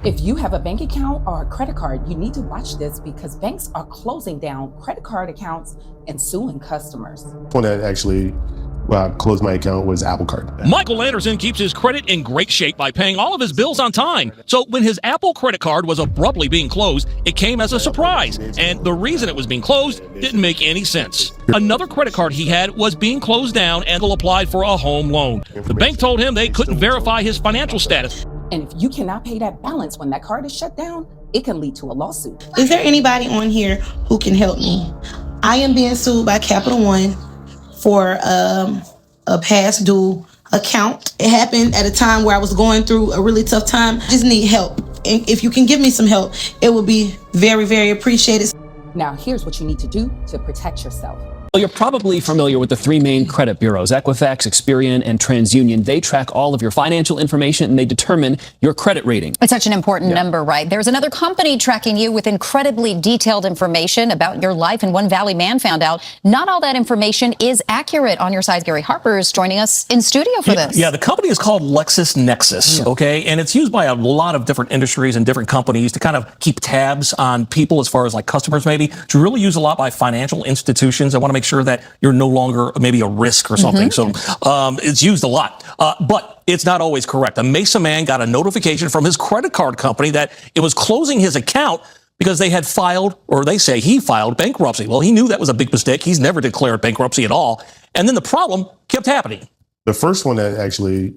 If you have a bank account or a credit card, you need to watch this because banks are closing down credit card accounts and suing customers. One that actually closed my account was Apple Card. Michael Anderson keeps his credit in great shape by paying all of his bills on time. So when his Apple credit card was abruptly being closed, it came as a surprise. And the reason it was being closed didn't make any sense. Another credit card he had was being closed down and applied for a home loan. The bank told him they couldn't verify his financial status. And if you cannot pay that balance when that card is shut down, it can lead to a lawsuit. Is there anybody on here who can help me? I am being sued by Capital One for a past due account. It happened at a time where I was going through a really tough time. Just need help. And if you can give me some help, it would be very, very appreciated. Now, here's what you need to do to protect yourself. Well, you're probably familiar with the three main credit bureaus, Equifax, Experian, and TransUnion. They track all of your financial information and they determine your credit rating. It's such an important number, right? There's another company tracking you with incredibly detailed information about your life. And one Valley man found out not all that information is accurate. On your side, Gary Harper is joining us in studio for this. Yeah, the company is called LexisNexis, okay? And it's used by a lot of different industries and different companies to kind of keep tabs on people as far as like customers maybe. It's really used a lot by financial institutions. I want to make sure that you're no longer maybe a risk or something. So it's used a lot, but it's not always correct. A Mesa man got a notification from his credit card company that it was closing his account because they had filed, or they say he filed bankruptcy. Well, he knew that was a big mistake. He's never declared bankruptcy at all. And then the problem kept happening. The first one that actually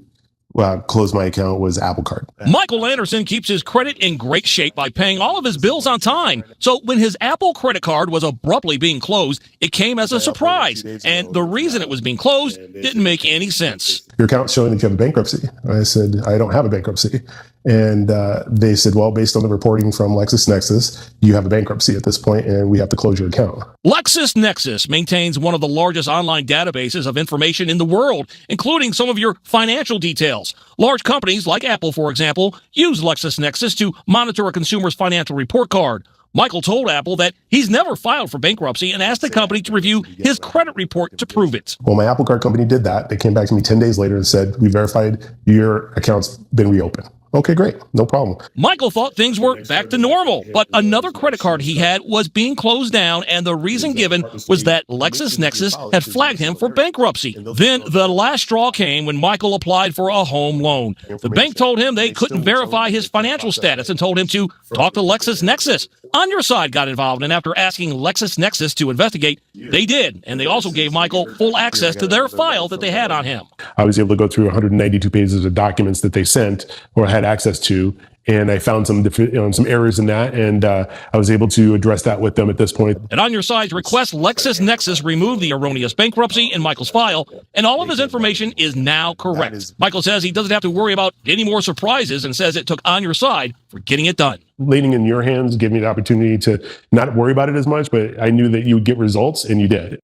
closed my account was Apple Card. Michael Anderson keeps his credit in great shape by paying all of his bills on time. So when his Apple credit card was abruptly being closed, it came as a surprise. And the reason it was being closed didn't make any sense. Your account's showing that you have a bankruptcy. I said, I don't have a bankruptcy. And they said, well, based on the reporting from LexisNexis, you have a bankruptcy at this point and we have to close your account. LexisNexis maintains one of the largest online databases of information in the world, including some of your financial details. Large companies like Apple, for example, use LexisNexis to monitor a consumer's financial report card. Michael told Apple that he's never filed for bankruptcy and asked the company to review his credit report to prove it. Well, my Apple Card company did that. They came back to me 10 days later and said, we verified your account's been reopened. Okay, great. No problem. Michael thought things were back to normal, but another credit card he had was being closed down, and the reason given was that LexisNexis had flagged him for bankruptcy. Then the last straw came when Michael applied for a home loan. The bank told him they couldn't verify his financial status and told him to talk to LexisNexis. On Your Side got involved, and after asking LexisNexis to investigate, they did, and they also gave Michael full access to their file that they had on him. I was able to go through 192 pages of documents that they sent or had access to, and I found some errors in that, and I was able to address that with them at this point. And On Your Side's request, LexisNexis removed the erroneous bankruptcy in Michael's file, and all of his information is now correct. Michael says he doesn't have to worry about any more surprises and says it took On Your Side for getting it done. Leaning in your hands gave me the opportunity to not worry about it as much, but I knew that you would get results, and you did.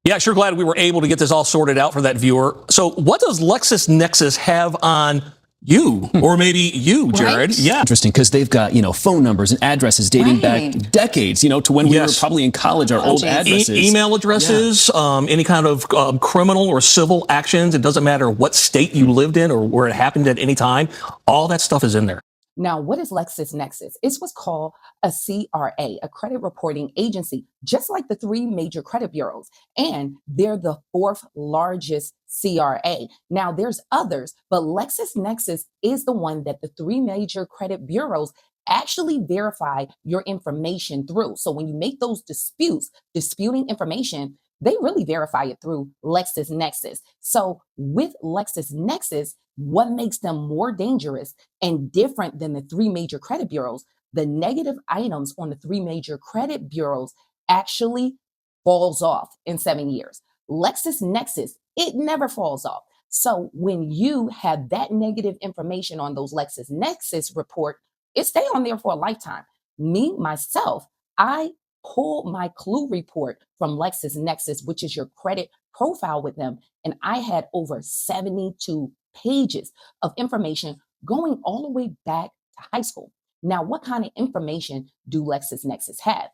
Yeah, sure glad we were able to get this all sorted out for that viewer. So what does LexisNexis have on you, or maybe you, Jared? Right? Yeah. Interesting, because they've got, phone numbers and addresses dating back decades, to when we were probably in college, our old addresses. Email addresses, any kind of criminal or civil actions. It doesn't matter what state you lived in or where it happened at any time. All that stuff is in there. Now, what is LexisNexis? It's what's called a CRA, a credit reporting agency, just like the three major credit bureaus. And they're the fourth largest CRA. Now, there's others, but LexisNexis is the one that the three major credit bureaus actually verify your information through. So when you make those disputing information, they really verify it through LexisNexis. So with LexisNexis, what makes them more dangerous and different than the three major credit bureaus, the negative items on the three major credit bureaus actually falls off in 7 years. LexisNexis, it never falls off. So when you have that negative information on those LexisNexis report, it stay on there for a lifetime. Me, myself, I pull my clue report from LexisNexis, which is your credit profile with them. And I had over 72 pages of information going all the way back to high school. Now, what kind of information do LexisNexis have?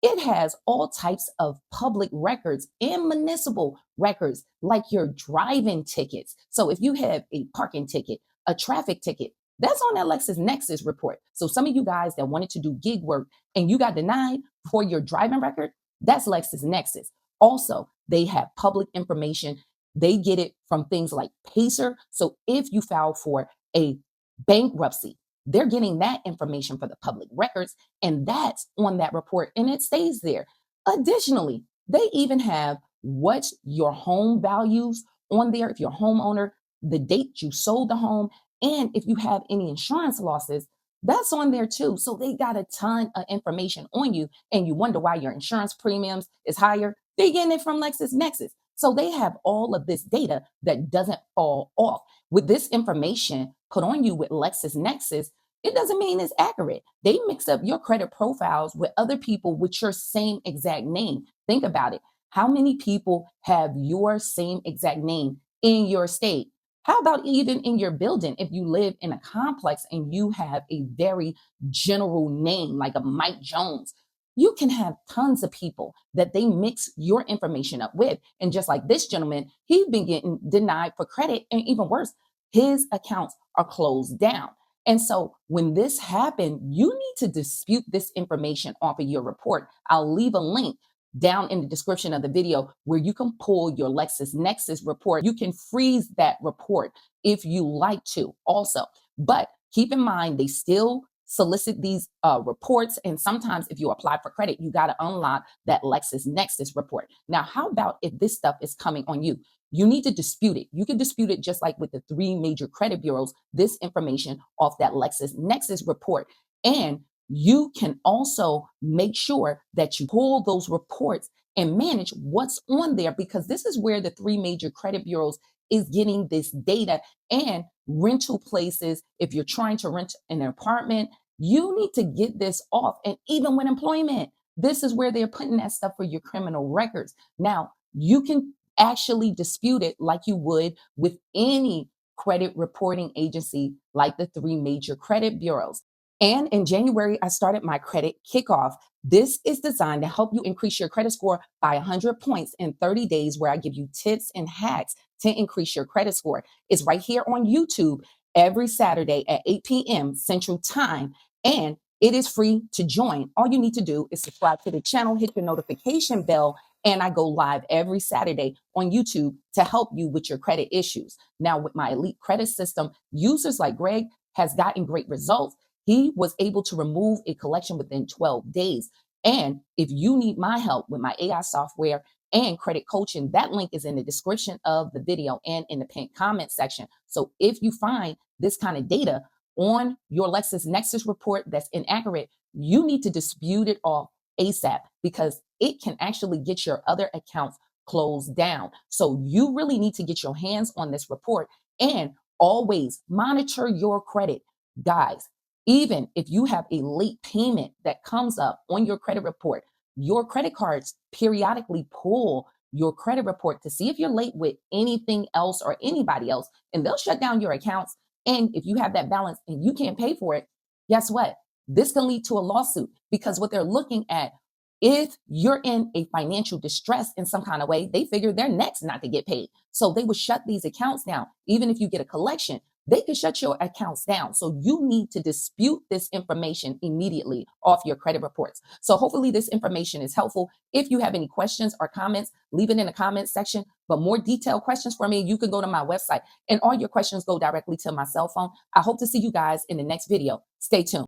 It has all types of public records and municipal records, like your driving tickets. So if you have a parking ticket, a traffic ticket, That's on that LexisNexis report. So some of you guys that wanted to do gig work and you got denied for your driving record, that's LexisNexis. Also, they have public information. They get it from things like Pacer. So if you file for a bankruptcy, they're getting that information for the public records, and that's on that report, and it stays there. Additionally, they even have what's your home values on there. If you're a homeowner, the date you sold the home, and if you have any insurance losses, that's on there too. So they got a ton of information on you, and you wonder why your insurance premiums is higher. They're getting it from LexisNexis. So they have all of this data that doesn't fall off. With this information put on you with LexisNexis, it doesn't mean it's accurate. They mix up your credit profiles with other people with your same exact name. Think about it. How many people have your same exact name in your state? How about even in your building? If you live in a complex and you have a very general name like a Mike Jones, you can have tons of people that they mix your information up with. And just like this gentleman, he's been getting denied for credit, and even worse, his accounts are closed down. And so when this happened, you need to dispute this information off of your report. I'll leave a link down in the description of the video where you can pull your LexisNexis report. You can freeze that report if you like to also. But keep in mind, they still solicit these reports. And sometimes if you apply for credit, you got to unlock that LexisNexis report. Now, how about if this stuff is coming on you? You need to dispute it. You can dispute it just like with the three major credit bureaus, this information off that LexisNexis report. And you can also make sure that you pull those reports and manage what's on there, because this is where the three major credit bureaus is getting this data. And rental places, if you're trying to rent an apartment, you need to get this off. And even with employment, this is where they're putting that stuff for your criminal records. Now, you can actually dispute it like you would with any credit reporting agency like the three major credit bureaus. And in January, I started my credit kickoff. This is designed to help you increase your credit score by 100 points in 30 days, where I give you tips and hacks to increase your credit score. It's right here on YouTube every Saturday at 8 p.m. Central Time. And it is free to join. All you need to do is subscribe to the channel, hit the notification bell, and I go live every Saturday on YouTube to help you with your credit issues. Now, with my elite credit system, users like Greg has gotten great results. He was able to remove a collection within 12 days. And if you need my help with my AI software and credit coaching, that link is in the description of the video and in the pinned comment section. So if you find this kind of data on your LexisNexis report that's inaccurate, you need to dispute it off ASAP, because it can actually get your other accounts closed down. So you really need to get your hands on this report, and always monitor your credit. Guys, even if you have a late payment that comes up on your credit report, your credit cards periodically pull your credit report to see if you're late with anything else or anybody else, and they'll shut down your accounts. And if you have that balance and you can't pay for it, guess what? This can lead to a lawsuit, because what they're looking at, if you're in a financial distress in some kind of way, they figure they're next not to get paid. So they will shut these accounts down. Even if you get a collection, they can shut your accounts down. So you need to dispute this information immediately off your credit reports. So hopefully this information is helpful. If you have any questions or comments, leave it in the comments section. But more detailed questions for me, you can go to my website, and all your questions go directly to my cell phone. I hope to see you guys in the next video. Stay tuned.